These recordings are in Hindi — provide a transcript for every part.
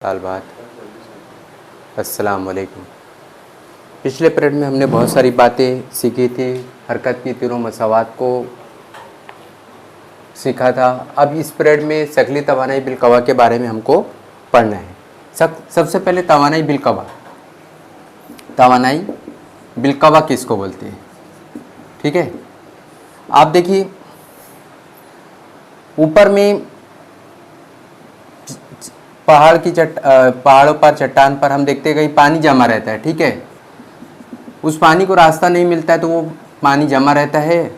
साल बाद। अस्सलाम वालेकुम। पिछले पीरियड में हमने बहुत सारी बातें सीखी थी, हरकत की तीनों मसावात को सीखा था। अब इस पीरियड में शकली तवानाई बिलकवा के बारे में हमको पढ़ना है। सबसे पहले तवानाई बिलकवा। तवानाई बिलकवा किसको बोलते हैं? ठीक है, आप देखिए ऊपर में पहाड़ों पर चट्टान पर हम देखते हैं कहीं पानी जमा रहता है। ठीक है, उस पानी को रास्ता नहीं मिलता है तो वो पानी जमा रहता है,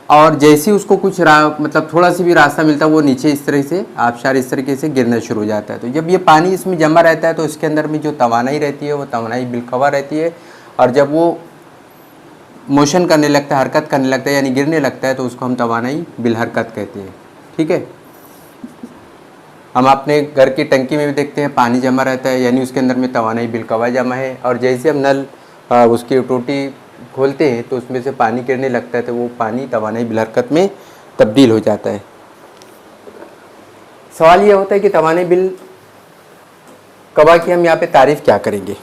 और जैसे ही उसको कुछ मतलब थोड़ा सा भी रास्ता मिलता है वो नीचे इस तरह से आबशार इस तरीके से गिरना शुरू हो जाता है। तो जब ये पानी इसमें जमा रहता है तो इसके अंदर में जो तवानाई रहती है वो तवानाई बिलकवा रहती है, और जब वो मोशन करने लगता है, हरकत करने लगता है यानी गिरने लगता है, तो उसको हम तवानाई बिलहरकत कहते हैं। ठीक है, हम अपने घर की टंकी में भी देखते हैं पानी जमा रहता है यानी उसके अंदर में तवानाई बिलकवा जमा है, और जैसे हम नल उसकी टोटी खोलते हैं तो उसमें से पानी गिरने लगता है तो वो पानी तवानाई बिलहरकत में तब्दील हो जाता है। सवाल ये होता है कि तवानाई बिलकवा की हम यहाँ पे तारीफ़ क्या करेंगे?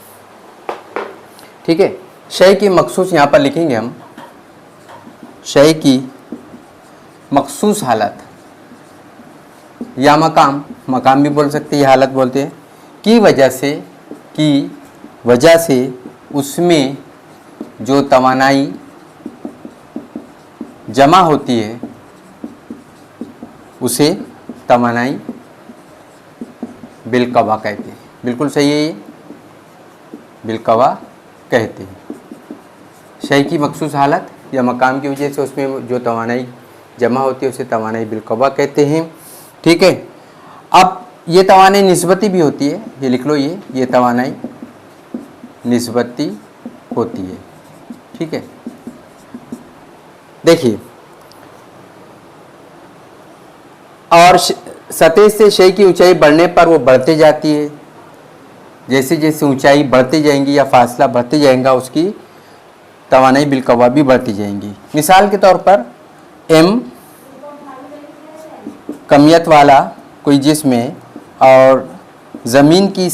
ठीक है, शय की मखसूस यहाँ पर लिखेंगे हम, शय की मखसूस हालत या मकाम, मकाम भी बोल सकते हैं, ये हालत बोलते हैं, की वजह से उसमें जो तवानाई जमा होती है उसे तवानाई बिलकवा कहते हैं। बिल्कुल सही है, ये बिलकवा कहते हैं। शय की मखसूस हालत या मकाम की वजह से उसमें जो तवानाई जमा होती है उसे तवानाई बिलकवा कहते हैं। ठीक है, अब ये तवानाई निस्बती भी होती है, ये लिख लो, ये तवानाई निस्बती होती है। ठीक है, देखिए, और सतह से शय की ऊंचाई बढ़ने पर वो बढ़ते जाती है। जैसे जैसे ऊंचाई बढ़ती जाएंगी या फासला बढ़ते जाएगा उसकी तवानाई बिलकवा भी बढ़ती जाएंगी। मिसाल के तौर पर m कमियत वाला कोई जिस्म है और ज़मीन की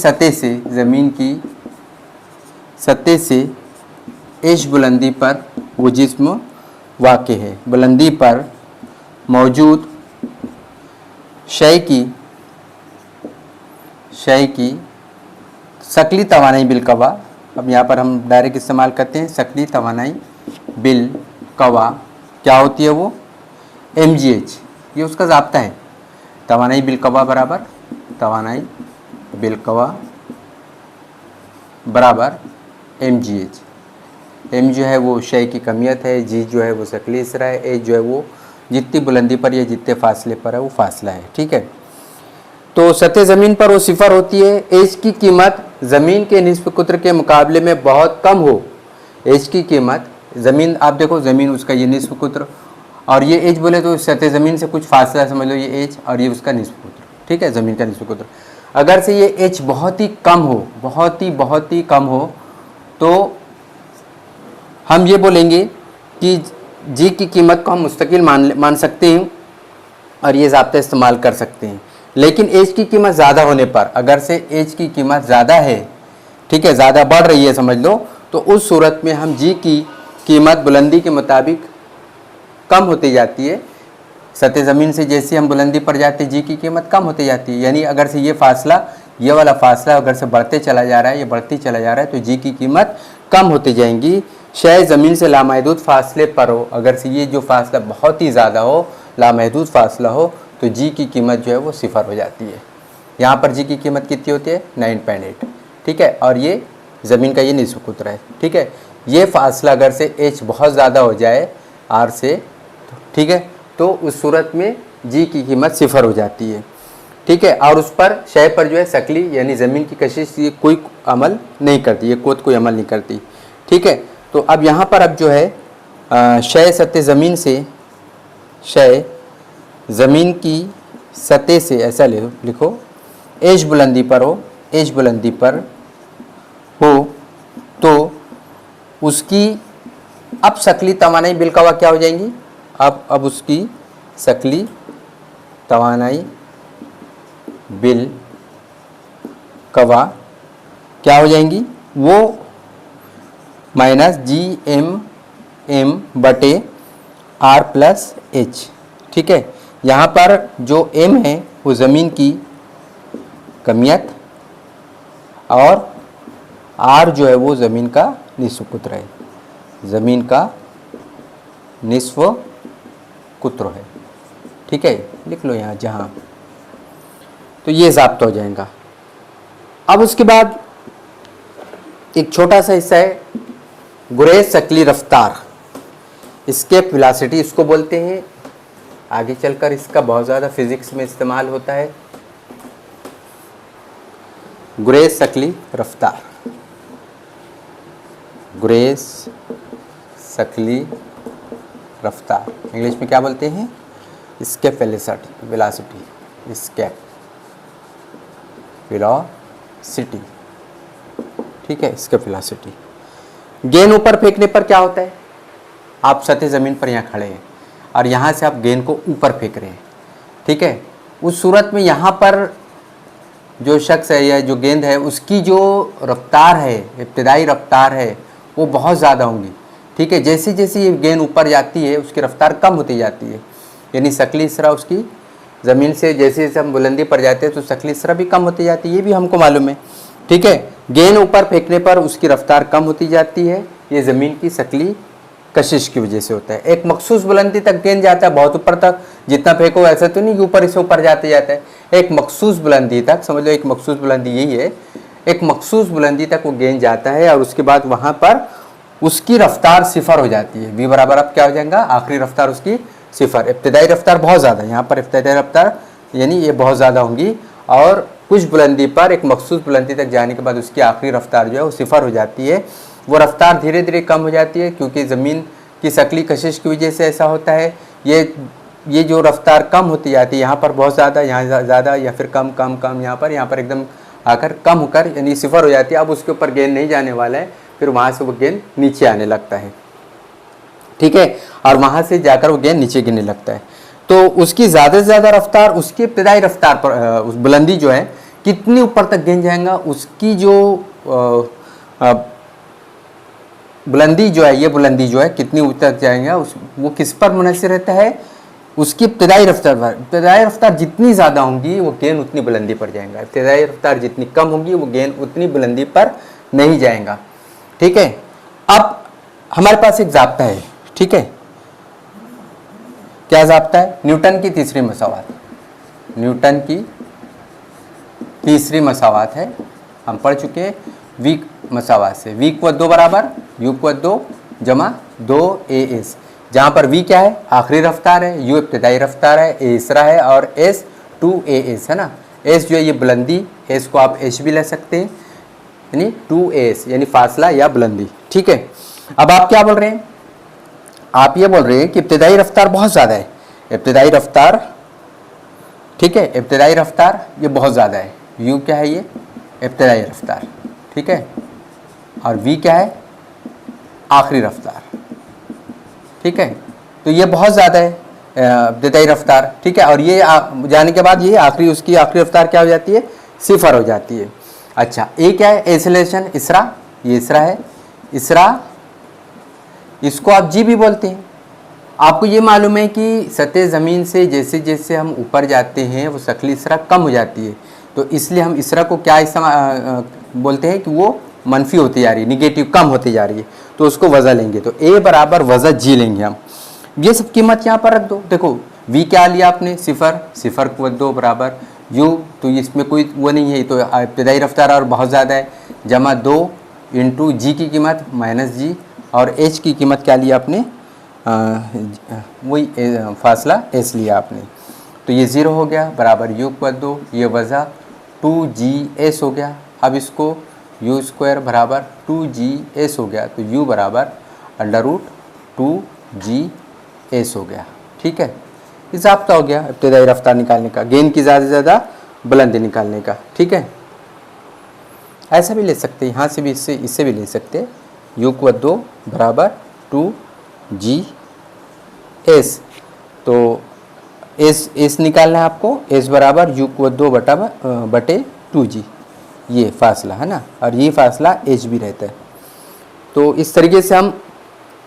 सतह से h बुलंदी पर वो जिस्म वाक़ है। बुलंदी पर मौजूद शय की शकली तवानाई बिलकवा, अब यहाँ पर हम डायरेक्ट इस्तेमाल करते हैं, शकली तवानाई बिलकवा क्या होती है? वो mgh, ये उसका ज़ाब्ता है। तवानाई बिलकवा बराबर तवानाई बिलकवा बराबर mgh। m जो है वो शय की कमियत है, g जो है वो शकली इसरा है, h जो है वो जितनी बुलंदी पर या जितने फासले पर है वो फासला है। ठीक है, तो सतह ज़मीन पर वो सिफर होती है। h की कीमत ज़मीन के निस्फ कुत्र के मुकाबले में बहुत कम हो। h की कीमत ज़मीन, आप देखो ज़मीन उसका ये निस्फ कुत्र, और ये h बोले तो सतह ज़मीन से कुछ फासला समझ लो, ये h और ये उसका निस्फ कुत्र। ठीक है, ज़मीन का निस्फ कुत्र अगर से ये h बहुत ही कम हो, बहुत ही कम हो, तो हम ये बोलेंगे कि g की कीमत को हम मुस्तकिल मान सकते हैं और ये ज़ाब्ता इस्तेमाल कर सकते हैं। लेकिन h की कीमत ज़्यादा होने पर, अगर से h की कीमत ज़्यादा है, ठीक है, ज़्यादा बढ़ रही है समझ लो, तो उस सूरत में हम g की कीमत बुलंदी के मुताबिक कम होती जाती है। सतह ज़मीन से जैसे हम बुलंदी पर जाते जी की कीमत कम होती जाती है, यानी अगर से ये फासला, ये वाला फासला अगर से बढ़ते चला जा रहा है, ये बढ़ती चला जा रहा है, तो जी की कीमत कम होती जाएंगी। शय ज़मीन से लामहदूद फासले पर हो, अगर से ये जो फासला बहुत ही ज़्यादा हो, लामहदूद फासला हो, तो जी की कीमत जो है वो सिफर हो जाती है। यहाँ पर जी की कीमत कितनी होती है? 9.8। ठीक है, और ये ज़मीन का ये निस्फ कुत्र है। ठीक है, ये फासला अगर से h बहुत ज़्यादा हो जाए r से, ठीक है, तो उस सूरत में जी की कीमत सिफर हो जाती है। ठीक है, और उस पर शय पर जो है शकली यानी ज़मीन की कशिश ये कोई अमल नहीं करती, ये कोई अमल नहीं करती। ठीक है, तो अब यहाँ पर अब जो है शय सतह ज़मीन से, शय ज़मीन की सतह से ऐसा लिखो, h बुलंदी पर हो, h बुलंदी पर हो, तो उसकी अब शकली तवानाई बिलकवा क्या हो जाएंगी? अब उसकी शकली तवानाई बिल, कवा क्या हो जाएंगी, वो माइनस GM बटे R प्लस H। ठीक है, यहाँ पर जो M है वो ज़मीन की कमियत और R जो है वो ज़मीन का निस्व कुत्र है, ज़मीन का निस्व कुत्र है। ठीक है, लिख लो यहाँ जहाँ, तो ये ज़ाब्ता हो जाएगा। अब उसके बाद एक छोटा सा हिस्सा है गुरेज शक्ली रफ्तार, एस्केप वेलोसिटी इसको बोलते हैं। आगे चलकर इसका बहुत ज़्यादा फिजिक्स में इस्तेमाल होता है। गुरेज शक्ली रफ्तार, गुरेज शक्ली रफ्तार इंग्लिश में क्या बोलते हैं, एस्केप वेलोसिटी, एस्केप वेलोसिटी। ठीक है, एस्केप वेलोसिटी। गेंद ऊपर फेंकने पर क्या होता है, आप सतह ज़मीन पर यहाँ खड़े हैं और यहाँ से आप गेंद को ऊपर फेंक रहे हैं। ठीक है, उस सूरत में यहाँ पर जो शख्स है या जो गेंद है उसकी जो रफ्तार है, इब्तिदाई रफ्तार है, वो बहुत ज़्यादा होंगी। ठीक है, जैसे जैसे ये गेंद ऊपर जाती है उसकी रफ्तार कम होती जाती है, यानी शक्ली इसरा उसकी ज़मीन से जैसे जैसे हम बुलंदी पर जाते हैं तो शक्ली इसरा भी कम होती जाती है, ये भी हमको मालूम है। ठीक है, गेंद ऊपर फेंकने पर उसकी रफ्तार कम होती जाती है, ये ज़मीन की शक्ली कशिश की वजह से होता है। एक मखसूस बुलंदी तक गेंद जाता है, बहुत ऊपर तक जितना फेंको ऐसा तो नहीं कि ऊपर से ऊपर जाते जाता है, एक मखसूस बुलंदी तक, समझ लो एक मखसूस बुलंदी यही है, एक मखसूस बुलंदी तक वो गेंद जाता है और उसके बाद वहाँ पर उसकी रफ्तार सिफर हो जाती है। v बराबर अब क्या हो जाएगा, आखिरी रफ्तार उसकी सिफर। इब्तिदाई रफ्तार बहुत ज़्यादा, यहाँ पर इब्तिदाई रफ्तार यानी ये बहुत ज़्यादा होंगी और कुछ बुलंदी पर एक मखसूस बुलंदी तक जाने के बाद उसकी आखिरी रफ्तार जो है वो सिफर हो जाती है। वो रफ्तार धीरे धीरे कम हो जाती है क्योंकि ज़मीन की शक्ली कशिश की वजह से ऐसा होता है। ये जो रफ्तार कम होती जाती है, यहाँ पर बहुत ज़्यादा, यहाँ ज़्यादा या फिर कम कम कम, यहाँ पर एकदम आकर कम होकर यानी सिफर हो जाती है। अब उसके ऊपर गेंद नहीं जाने वाला है, फिर वहाँ से वो गेंद नीचे आने लगता है। ठीक है, और वहाँ से जाकर वो गेंद नीचे गिरने लगता है। तो उसकी ज़्यादा से ज़्यादा रफ्तार, उसकी इब्तिदाई रफ्तार पर उस बुलंदी जो है कितनी ऊपर तक गेंद जाएगा, उसकी जो बुलंदी जो है, ये बुलंदी जो है कितनी ऊपर तक जाएगा वो किस पर मुनहसर रहता है, उसकी इब्तिदाई रफ्तार पर। इब्तिदाई रफ्तार जितनी ज़्यादा होंगी वो गेंद उतनी बुलंदी पर जाएगा, इब्तिदाई रफ्तार जितनी कम होगी वो गेंद उतनी बुलंदी पर नहीं जाएगा। ठीक है, अब हमारे पास एक ज़ाब्ता है। ठीक है, क्या ज़ाब्ता है, न्यूटन की तीसरी मसावात, न्यूटन की तीसरी मसावात है, हम पढ़ चुके हैं v मसावात से। v = 2 बराबर u = 2 जमा 2as, जहाँ पर v क्या है, आखिरी रफ्तार है, u इब्तिदाई रफ्तार है, a इसरा है और s 2as है ना। s जो है ये बुलंदी, s को आप h भी ले सकते हैं, यानी 2as यानी फासला या बुलंदी। ठीक है, अब आप क्या बोल रहे हैं, आप ये बोल रहे हैं कि इब्तिदाई रफ्तार बहुत ज़्यादा है, इब्तिदाई रफ्तार। ठीक है, इब्तिदाई रफ्तार ये बहुत ज़्यादा है, u क्या है, ये इब्तिदाई रफ्तार। ठीक है, और v क्या है, आखिरी रफ्तार। ठीक है, तो ये बहुत ज़्यादा है इब्तिदाई रफ्तार। ठीक है, और ये जाने के बाद ये आखिरी, उसकी आखिरी रफ्तार क्या हो जाती है, सिफर हो जाती है। अच्छा, ए क्या है, एसिलेशन इसरा, ये इसरा है, इसरा इसको आप जी भी बोलते हैं। आपको ये मालूम है कि सतह ज़मीन से जैसे जैसे हम ऊपर जाते हैं वो शक्ली इसरा कम हो जाती है, तो इसलिए हम इसरा को क्या बोलते हैं कि वो मनफी होती जा रही है, निगेटिव कम होती जा रही है, तो उसको वज़ा लेंगे, तो ए बराबर वज़ा जी लेंगे हम। ये सब कीमत यहाँ पर रख दो। देखो v क्या लिया आपने, सिफर, सिफर को 2 बराबर u, तो इसमें कोई वो नहीं है, तो इब्तिदाई रफ्तार और बहुत ज़्यादा है, जमा 2 इंटू जी की कीमत माइनस जी, और h की कीमत क्या लिया आपने, वही फासला s लिया आपने, तो ये 0 हो गया बराबर u = 2, ये वज़ा 2gs हो गया। अब इसको u² बराबर 2gs हो गया, तो u बराबर √2gs हो गया। ठीक है, ये ज़ाब्ता हो गया इब्तिदाई रफ्तार निकालने का, गेंद की ज़्यादा से ज़्यादा बुलंदी निकालने का। ठीक है, ऐसा भी ले सकते हैं, यहाँ से भी इससे भी ले सकते हैं, u = 2 बराबर 2gs। तो एस निकालना है आपको, एस बराबर यू को 2/2G, ये फासला है ना, और ये फासला एच भी रहता है। तो इस तरीके से हम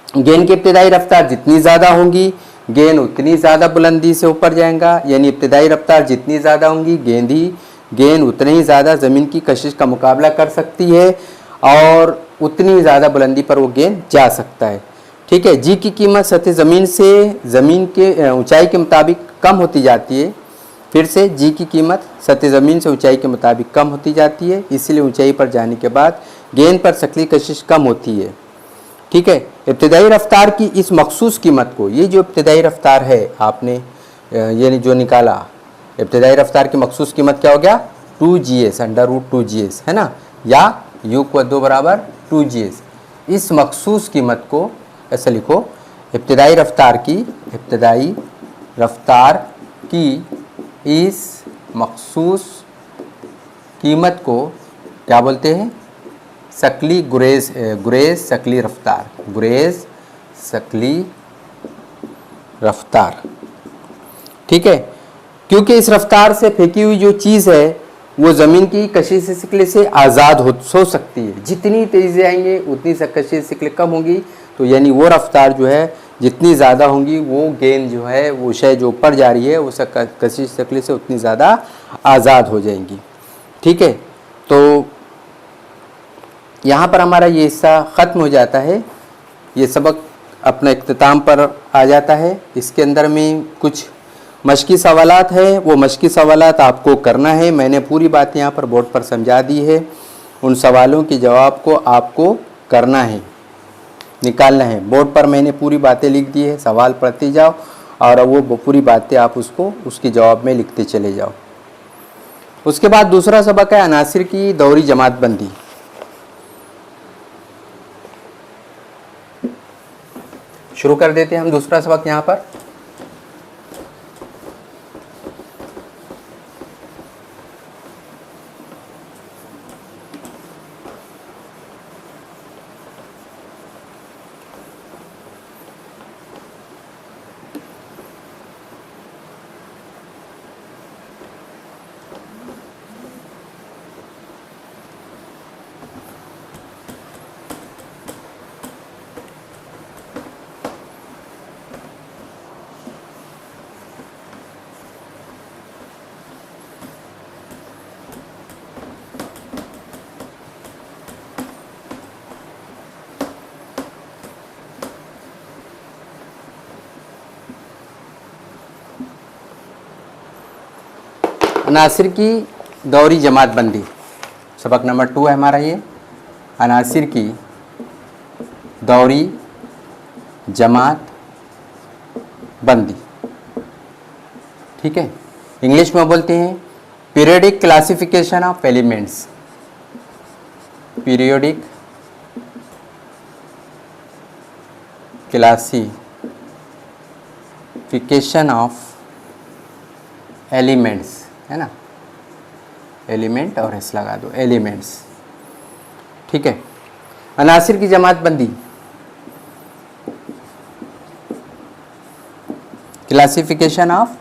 गेंद की इब्तिदाई रफ्तार जितनी ज़्यादा होंगी गेंद उतनी ज़्यादा बुलंदी से ऊपर जाएगा, यानी इब्तिदाई रफ्तार जितनी ज़्यादा होंगी गेंद उतनी ही ज़्यादा ज़मीन की कशिश का मुकाबला कर सकती है और उतनी ज़्यादा बुलंदी पर वो गेंद जा सकता है। ठीक है, जी की कीमत सतह ज़मीन से ज़मीन के ऊंचाई के मुताबिक कम होती जाती है। फिर से जी की कीमत सतह ज़मीन से ऊंचाई के मुताबिक कम होती जाती है, इसलिए ऊंचाई पर जाने के बाद गेंद पर शक्ली कशिश कम होती है। ठीक है, इब्तिदाई रफ्तार की इस मखसूस कीमत को, ये जो इब्तिदाई रफ्तार है आपने ये जो निकाला, इब्तिदाई रफ्तार की मखसूस कीमत क्या हो गया 2GS √2GS है ना, या U को 2 बराबर 2GS। इस मखसूस कीमत को ऐसे लिखो, इब्तिदाई रफ्तार की इस मखसूस कीमत को क्या बोलते हैं, शकली गुरेज शकली रफ्तार। ठीक है, क्योंकि इस रफ्तार से फेंकी हुई जो चीज़ है वो ज़मीन की कशिश शिकल से आज़ाद हो सकती है। जितनी तेज़ी आएंगे उतनी कशिश शिकल कम होगी, तो यानी वो रफ्तार जो है जितनी ज़्यादा होंगी वो गेंद जो है वो शय जो ऊपर जा रही है उस कशिश शिकल से उतनी ज़्यादा आज़ाद हो जाएंगी। ठीक है, तो यहाँ पर हमारा ये हिस्सा ख़त्म हो जाता है, ये सबक अपना इख्तिताम पर आ जाता है। इसके अंदर में कुछ मशकी सवालात है, वो मशकी सवालात आपको करना है। मैंने पूरी बात यहाँ पर बोर्ड पर समझा दी है, उन सवालों के जवाब को आपको करना है, निकालना है। बोर्ड पर मैंने पूरी बातें लिख दी है, सवाल पढ़ते जाओ और वो पूरी बातें आप उसके जवाब में लिखते चले जाओ। उसके बाद दूसरा सबक है अनासिर की दौरी जमातबंदी। शुरू कर देते हैं हम दूसरा सबक यहाँ पर। अनासिर की दौरी जमातबंदी सबक नंबर 2 है हमारा ये, अनासिर की दौरी जमात बंदी। ठीक है, इंग्लिश में बोलते हैं periodic classification of elements, periodic classification of elements, है ना, एलिमेंट और एस लगा दो, एलिमेंट्स। ठीक है, अनासिर की जमातबंदी, क्लासिफिकेशन ऑफ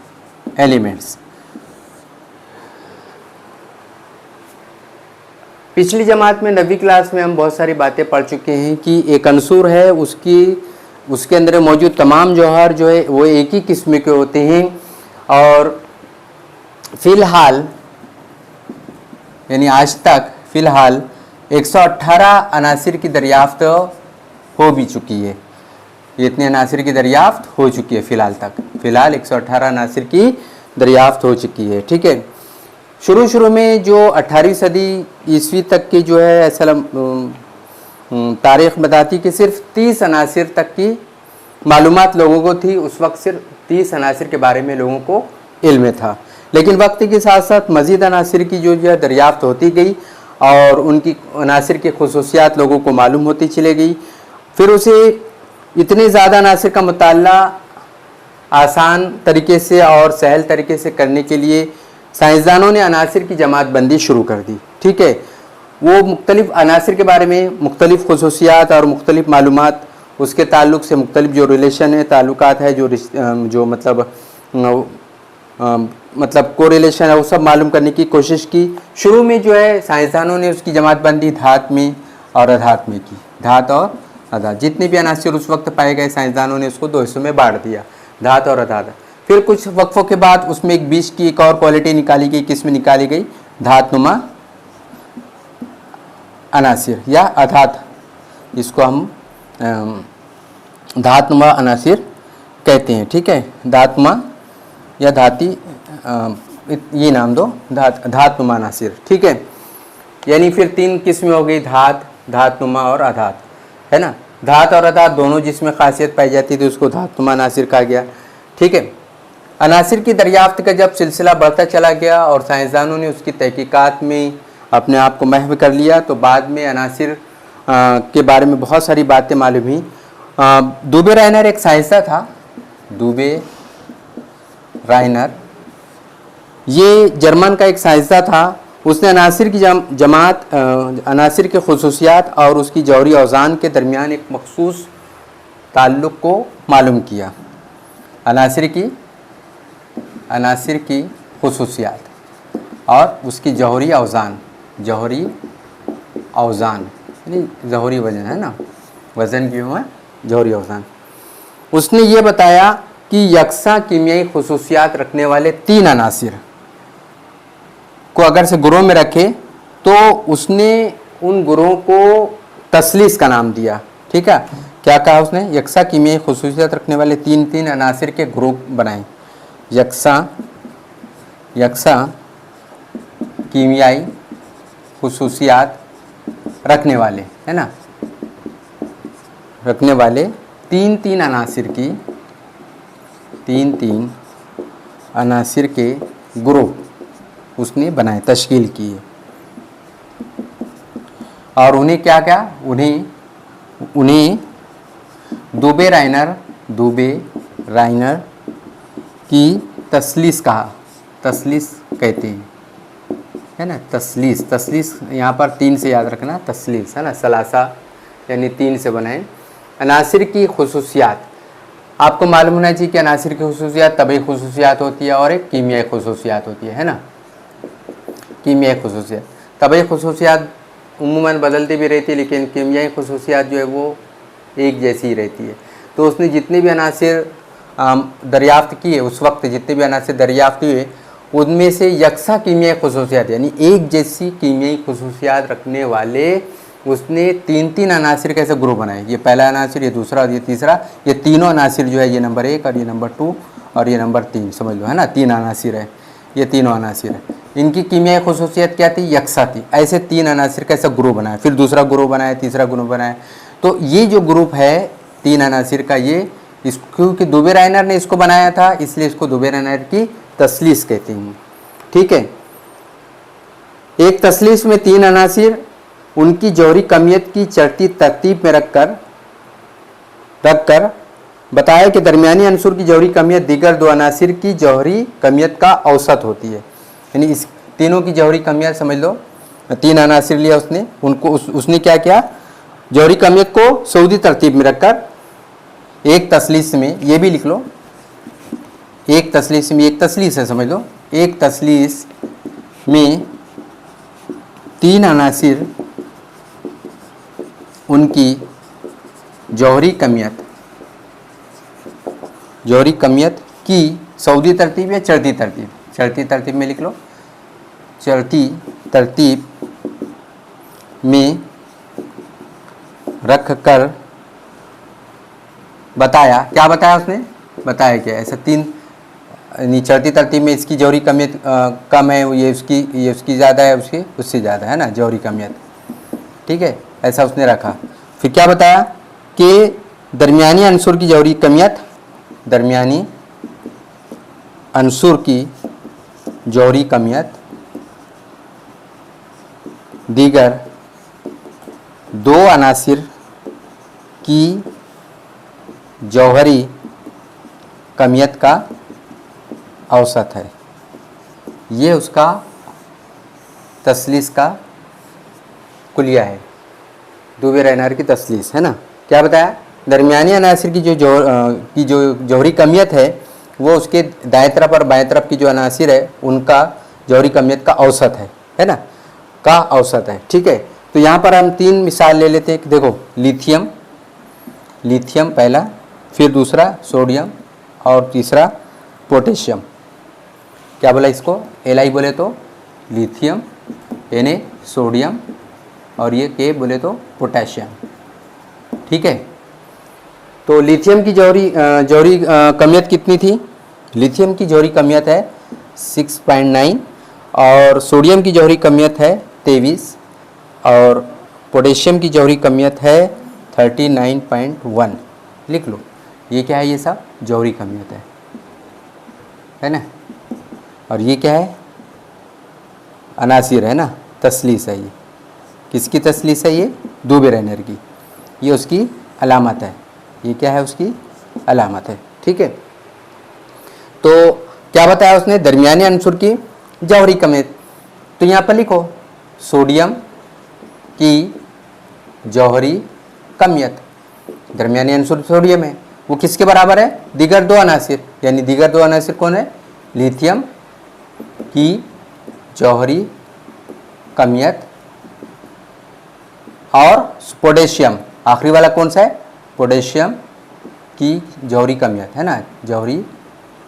एलिमेंट्स। पिछली जमात में 9वीं क्लास में हम बहुत सारी बातें पढ़ चुके हैं कि एक अंसुर है, उसके अंदर मौजूद तमाम जौहर जो है वो एक ही किस्म के होते हैं, और फ़िलहाल यानी आज तक फ़िलहाल 118 अनासिर की दरियाफ्त हो भी चुकी है। इतने अनासिर की दरियाफ्त हो चुकी है फ़िलहाल 118 अनासिर की दरियाफ्त हो चुकी है। ठीक है, शुरू में जो 18वीं सदी ईस्वी तक की जो है असल तारीख़ बताती कि सिर्फ 30 अनासिर तक की मालूमात लोगों को थी। उस वक्त सिर्फ 30 अनासिर के बारे में लोगों को इल्म था, लेकिन वक्त के साथ साथ मज़ीद अनासिर की जो है दरियाफ्त होती गई और उनकी अनासिर की खुसूसियात लोगों को मालूम होती चली गई। फिर उसे इतने ज़्यादा अनासिर का मुताला आसान तरीके से और सहल तरीके से करने के लिए साइंसदानों ने अनासिर की जमातबंदी शुरू कर दी। ठीक है, वो मुख्तलिफ अनासिर के बारे में मुख्तलिफ खुसूसियात और मुख्तलिफ मालूमात, उसके ताल्लुक़ से मुख्तलिफ जो रिलेशन है, ताल्लुकात है, जो मतलब मतलब कोरिलेशन है वो सब मालूम करने की कोशिश की। शुरू में जो है साइंसदानों ने उसकी जमातबंदी धात में और अधात में की। धात और अधात, जितने भी अनासिर उस वक्त पाए गए साइंसदानों ने उसको 2 हिस्सों में बांट दिया, धात और अधात। फिर कुछ वक्फों के बाद उसमें एक बीच की एक और क्वालिटी निकाली गई, किस्म निकाली गई, धातनुमा अनासिर या अधात, जिसको हम धातनुमा अनासिर कहते हैं। ठीक है, धातनुमा या धाती, ये नाम दो, धातनुमा अनासिर। ठीक है, यानी फिर 3 किस्में हो गई, धात, धातनुमा और अधात, है ना। धात और अधात दोनों जिसमें खासियत पाई जाती थी उसको धातनुमा अनासिर कहा गया। ठीक है, अनासिर की दरियाफ्त का जब सिलसिला बढ़ता चला गया और साइंसदानों ने उसकी तहकीकात में अपने आप को महव कर लिया, तो बाद में अनासिर के बारे में बहुत सारी बातें मालूम हुई। दुबे रायनर एक साइंसदान था, दुबे रायनर, ये जर्मन का एक साइंसदान था। उसने अनासिर की जमात, अनासिर के खुसूसियात और उसकी जौहरी औज़ान के दरमियान एक मखसूस ताल्लुक़ को मालूम किया। अनासिर की खुसूसियात और उसकी जौहरी औज़ान, जौहरी औज़ान यानी जौहरी वज़न, है ना, वज़न क्यों है, जौहरी औज़ान। उसने ये बताया कि यकसा कीमियाई खुसूसियात रखने वाले 3 अनासिर को अगर से गुरों में रखे तो उसने उन गुरों को तसलीस का नाम दिया। ठीक है, क्या कहा उसने, यकसा कीमियाई खुसूसियात रखने वाले 3 अनासिर के ग्रुप बनाए, यकसा कीमियाई खुसूसियात रखने वाले, है ना, रखने वाले 3 अनासिर की, 3 अनासिर के ग्रुप उसने बनाए, तश्कील किए। और उन्हें क्या क्या, उन्हें दुबे रायनर की तसलीस कहा, तसलीस कहते हैं, है ना, तसलीस यहाँ पर 3 से याद रखना, तसलीस, है ना, सलासा यानी 3 से बनाए। अनासिर की खुसूसियात, आपको मालूम होना चाहिए कि अनासिर की खुसूसियात तबई खुसूसियात होती है और एक कीमियाई खुसूसियात होती है ना। कीमियाई खुसूसियात, तबई खुसूसियात उम्मूमन बदलती भी रहती है, लेकिन कीमियाई खुसूसियात जो है वो एक जैसी ही रहती है। तो उसने जितने भी अनासिर दरियाफ्त किए, उस वक्त जितने भी अनासिर दरियाफ्त हुए, उनमें से यकसा कीमियाई खुसूसियात यानी एक जैसी कीमियाई खुसूसियात रखने वाले उसने 3 अनासिर कैसे ग्रुप बनाए। ये पहला अनासिर, ये दूसरा और ये तीसरा, ये तीनों अनासिर जो है, ये नंबर 1 और ये नंबर 2 और ये नंबर 3, समझ लो, है ना, 3 अनासिर है, ये तीनों अनासिर है। इनकी कीमियाई खुसूसियत क्या थी, यकसा थी। ऐसे 3 अनासिर कैसे ग्रुप बनाए, फिर दूसरा ग्रुप बनाया, तीसरा ग्रुप बनाया। तो ये जो ग्रुप है 3 अनासिर का, ये क्योंकि दुबे रायनर ने इसको बनाया था, इसलिए इसको दुबे रायनर की तसलीस कहते हैं। ठीक है, एक तसलीस में 3 अनासिर उनकी जौहरी कमियत की चढ़ती तरतीब में रखकर बताया कि दरमियानी अंसुर की जौहरी कमियत दीगर 2 अनासिर की जौहरी कमियत का औसत होती है। यानी इस तीनों की जौहरी कमियत समझ लो, 3 अनासिर लिया उसने, उनको उसने क्या किया, जौहरी कमियत को सऊदी तरतीब में रखकर एक तसलीस में, ये भी लिख लो, एक तसलीस में, एक तसलीस है समझ लो, एक तसलीस में 3 अनासिर उनकी जौहरी कमियत की सऊदी तरतीब या चढ़ती तरतीब, चढ़ती तरतीब में लिख लो, चढ़ती तरतीब में रख कर बताया। क्या बताया उसने, बताया क्या, ऐसा 3 चढ़ती तरतीब में इसकी जौहरी कमियत कम है, ये उसकी ज़्यादा है, उससे ज़्यादा है ना जौहरी कमियत। ठीक है, ऐसा उसने रखा। फिर क्या बताया कि दरमियानी अंसुर की जौहरी कमियत, दरमियानी अंसुर की जौहरी कमियत दीगर 2 अनासिर की जौहरी कमियत का औसत है। ये उसका तसलीस का कुलिया है, दुबे रायनर की तसलीस, है ना। क्या बताया, दरमियानी अनासिर की जो जौहरी कमियत है वो उसके दाएं तरफ और बाएं तरफ की जो अनासिर है उनका जौहरी कमियत का औसत है ना, का औसत है। ठीक है, तो यहाँ पर हम 3 मिसाल ले लेते हैं कि देखो लिथियम, लिथियम पहला, फिर दूसरा सोडियम और तीसरा पोटेशियम। क्या बोला इसको, Li बोले तो लिथियम, Na सोडियम और ये K बोले तो पोटेशियम। ठीक है, तो लिथियम की जौहरी कमियत कितनी थी, लिथियम की जौहरी कमियत है 6.9 और सोडियम की जौहरी कमियत है 23 और पोटेशियम की जौहरी कमियत है 39.1। लिख लो, ये क्या है, ये सब जौहरी कमियत है ना। और ये क्या है, अनासिर है ना, तसलीस है। ये किसकी तसलीस है, ये दुबे रेनर की, ये उसकी अलामत है, ये क्या है, उसकी अलामत है। ठीक है, तो क्या बताया उसने, दरमियाने अंसुर की जौहरी कमियत। तो यहाँ पर लिखो सोडियम की जौहरी कमियत, दरमियानी अंसुर सोडियम है, वो किसके बराबर है, दीगर 2 अनासिर, यानी दीगर 2 अनासिर कौन है, लिथियम की जौहरी कमियत और पोटेशियम, आखिरी वाला कौन सा है, पोटेशियम की जौहरी कमियत है ना, जौहरी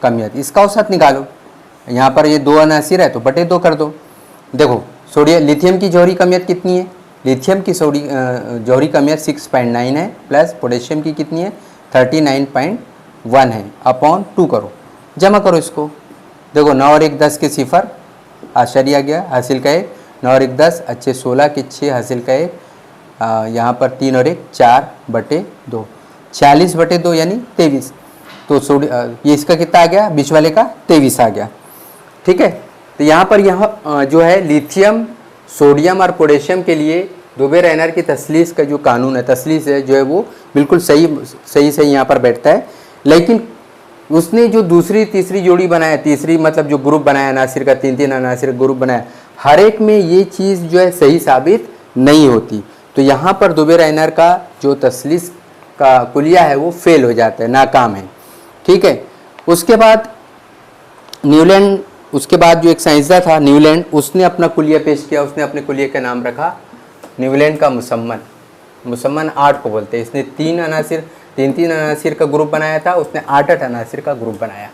कमियत, इसका औसत निकालो। यहाँ पर ये 2 अनासिर है तो बटे 2 कर दो। देखो सोडियम, लिथियम की जौहरी कमियत कितनी है, लिथियम की जौहरी कमियत 6.9 है प्लस पोटेशियम की कितनी है 39.1 है, अपॉन 2 करो, जमा करो इसको। देखो 9 और 1 10 के सिफर, आश्चर्य आ गया, हासिल का 1, 9 और 1 10, अच्छे 16 के 6, हासिल का 1, यहाँ पर 3 और 1 4 बटे 2, 40 बटे 2 यानी 23। तो ये इसका कितना आ गया, बीच वाले का 23 आ गया। ठीक है, तो यहाँ पर जो है लिथियम, सोडियम और पोटेशियम के लिए दुबे रेनर की तसलीस का जो कानून है, तसलीस है जो है वो बिल्कुल सही यहाँ पर बैठता है। लेकिन उसने जो दूसरी तीसरी जोड़ी बनाया, तीसरी मतलब जो ग्रुप बनाया अनासिर का, 3-3 अनासिर ग्रुप बनाया, हर एक में ये चीज़ जो है सही साबित नहीं होती। तो यहाँ पर दुबे रेनर का जो तसलीस का कुलिया है वो फेल हो जाता है, नाकाम है। ठीक है, उसके बाद न्यूलैंड, उसके बाद जो एक साइंसदान था न्यूलैंड, उसने अपना कुलिया पेश किया, उसने अपने कुलिया का नाम रखा न्यूलैंड का मुसम्मन, मुसम्मन 8 को बोलते हैं। इसने 3 अनासिर का ग्रुप बनाया था, उसने 8 अनासिर का ग्रुप बनाया।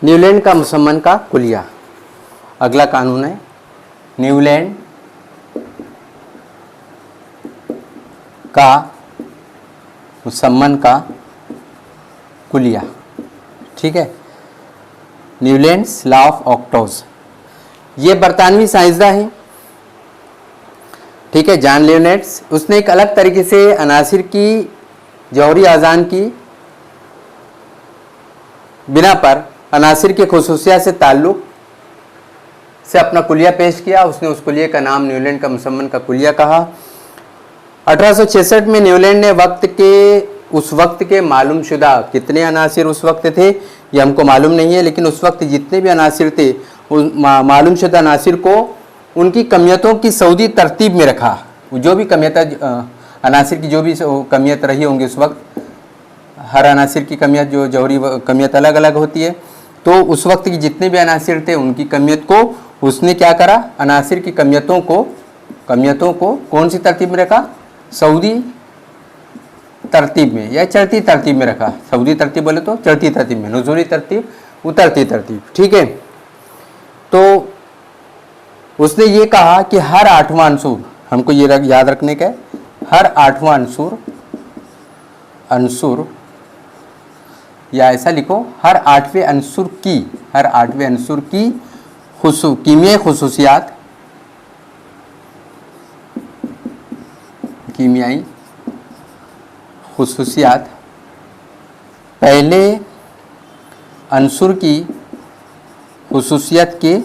न्यूलैंड का मुसम्मन का कुलिया, अगला कानून है न्यूलैंड का मुसम्मन का कुलिया। ठीक है, न्यूलैंड्स लॉ ऑफ ऑक्टोज, ये बरतानवी साइंसदान है। ठीक है, जॉन लियोनेट्स, उसने एक अलग तरीके से अनासिर की जौहरी आज़ान की बिना पर अनासिर के खुसूसियत से ताल्लुक़ से अपना कुलिया पेश किया। उसने उस कुलिया का नाम न्यूलैंड का मुसम्मन का कुलिया कहा। 1866 में न्यूलैंड ने उस वक्त के मालूम शुदा कितने अनासिर उस वक्त थे ये हमको मालूम नहीं है, लेकिन उस वक्त जितने भी अनासिर थे उस मालूम शुदा अनासिर को उनकी कमियतों की सऊदी तरतीब में रखा। जो भी कमियत अनासिर की जो भी कमियत रही होंगी उस वक्त, हर अनासिर की कमियत जो जौहरी कमियत अलग अलग होती है, तो उस वक्त की जितने भी अनासिर थे उनकी कमियत को उसने क्या करा, अनासिर की कमियतों को कौन सी तरतीब में रखा, सऊदी तरतीब में या चढ़ती तरतीब में रखा। सऊदी तरतीब बोले तो चढ़ती तरतीब में, नुज़ूली तरतीब, उतरती तरतीब। ठीक है, तो उसने ये कहा कि हर 8वां अंसूर, हमको ये याद रखने का है, हर 8वां अंसूर अंसुर, या ऐसा लिखो हर 8वें अंसुर की कीमियाई खुसूसियात पहले अंसुर की खुसूसियत के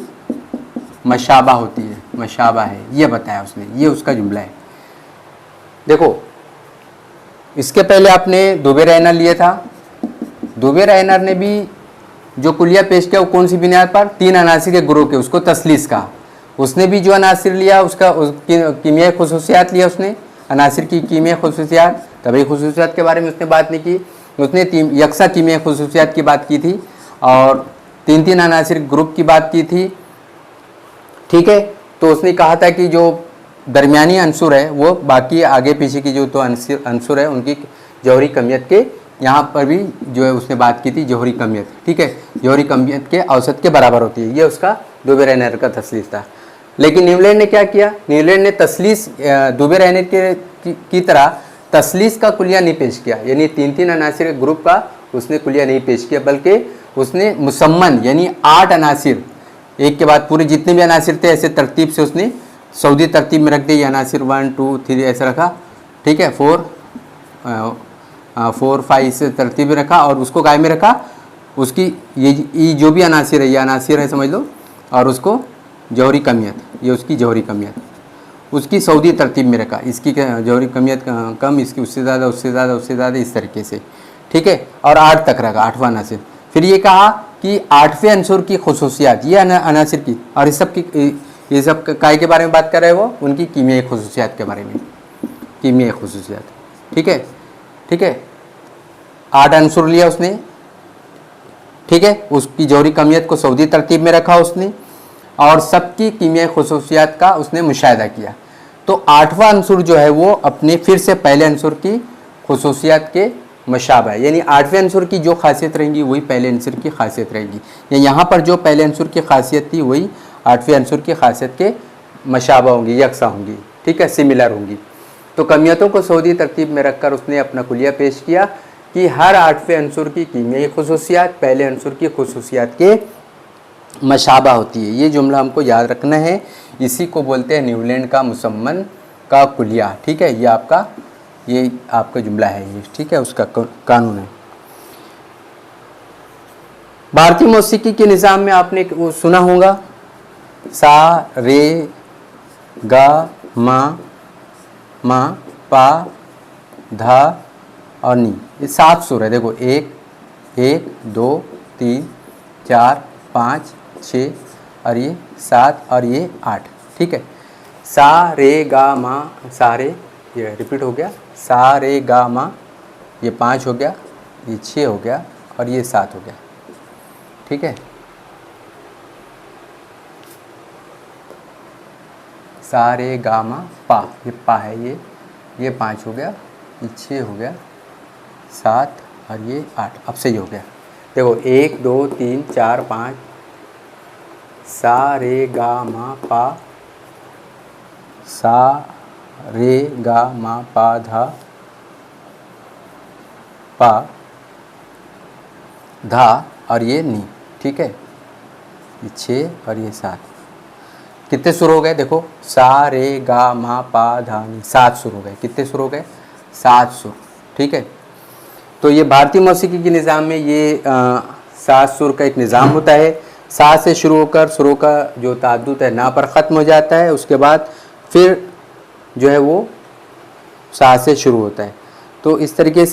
मशाबा होती है, मशाबा है, ये बताया उसने, ये उसका जुमला है। देखो इसके पहले आपने दुबे रैनर लिया था, दुबे रैनर ने भी जो कुलिया पेश किया वो कौन सी बुनियाद पर, 3 अनासिर के ग्रुप के, उसको तसलीस का, उसने भी जो अनासिर लिया उसका कीमियाई खुसूसियात लिया उसने, अनासिर की कीमियाई खुसूसियात, तभी खुसूसियात के बारे में उसने बात नहीं की, उसने यकसा कीमियाई खुसूसियात की बात की थी और 3 अनासिर ग्रुप की बात की थी, ठीक है। तो उसने कहा था कि जो दरमियानी अंसुर है वो बाकी आगे पीछे की जो तो अंसुर है उनकी जौहरी कमियत के, यहाँ पर भी जो है उसने बात की थी जौहरी कमियत, ठीक है, जौहरी कमियत के औसत के बराबर होती है, ये उसका दुबे रैनर का तसलीस था। लेकिन न्यूलैंड ने क्या किया, न्यूलैंड ने तसलीस दुबे रैनर की तरह तसलीस का कुलिया नहीं पेश किया, यानी 3 अनासिर ग्रुप का उसने कुलिया नहीं पेश किया, बल्कि उसने मुसम्मन यानी 8 अनासिर, एक के बाद पूरे जितने भी अनासिर थे ऐसे तरतीब से उसने सऊदी तरतीब में रख दिए, अनासिर 1 2 3 ऐसे रखा, ठीक है, 4 5 से तरतीब में रखा और उसको गाय में रखा, उसकी ये जो भी अनासिर है ये अनासिर है समझ लो, और उसको जौहरी कमियत, ये उसकी जौहरी कमियत, उसकी सऊदी तरतीब में रखा, इसकी जौहरी कमियत कम, इसकी उससे ज़्यादा, उससे ज़्यादा, उससे ज़्यादा, इस तरीके से, ठीक है, और 8 तक रखा, 8वां अनासिर। फिर ये कहा कि 8वें अंसुर की खुसूसियात, ये अनासिर की, और ये सब काय के बारे में बात कर रहे हैं वो, उनकी कीमियाई खुसूसियात के बारे में, कीमियाई खुसूसियात, ठीक है, ठीक है, 8 अंसुर लिया उसने, ठीक है, उसकी जौहरी कमियत को सऊदी तरतीब में रखा उसने और सबकी कीमियाई खुसूसियात का उसने मुशाहिदा किया। तो 8वां अंसुर जो है वो अपने फिर से पहले अंसुर की खुसूसियात के मशाबा है, यानी 8वें अंसुर की जो खासियत रहेंगी वही पहले अंसुर की खासियत रहेगी, या यहाँ पर जो पहले अंसुर की खासियत थी वही 8वें अंसुर की खासियत के मशाबा होंगी, यकसा होंगी, ठीक है, सिमिलर होंगी। तो कमियतों को सऊदी तरतीब में रखकर उसने अपना कुलिया पेश किया कि हर 8वें अंसुर की कीमियाई खुसूसियात पहले अंसुर की खुसूसियात के मशाबा होती है। ये जुमला हमको याद रखना है, इसी को बोलते हैं न्यूलैंड का मुसम्मन का कुलिया, ठीक है, ये आपका जुमला है ये, ठीक है, उसका कानून है। भारतीय मौसीकी के निज़ाम में आपने वो सुना होगा, सा रे गा मा पा धा और नी, ये 7 सुर है। देखो 1 1 2 3 4 5 6 और ये 7 और ये 8, ठीक है, सा रे गा मा, सा रे, ये रिपीट हो गया, सा रे गा मा, ये 5 हो गया, ये 6 हो गया और ये 7 हो गया, ठीक है, सा रे गा मा पा, ये पा है, ये 5 हो गया, ये 6 हो गया, 7 और ये 8, अब सही हो गया। देखो 1 2 3 4 5, सा रे गा मा पा, सा रे गा मा पा धा, पा धा और ये नी, ठीक है, ये 6 और ये 7, कितने सुर हो गए, देखो सा रे गा मा पा धा नी, 7 सुर हो गए, कितने सुर हो गए, 7 सुर, ठीक है। तो ये भारतीय मौसीकी के निज़ाम में ये 7 सुर का एक निज़ाम होता है, 7 से शुरू होकर सुरों का जो ताद्दुद है ना पर ख़त्म हो जाता है, उसके बाद फिर जो है वो 7 से शुरू होता है। तो इस तरीके से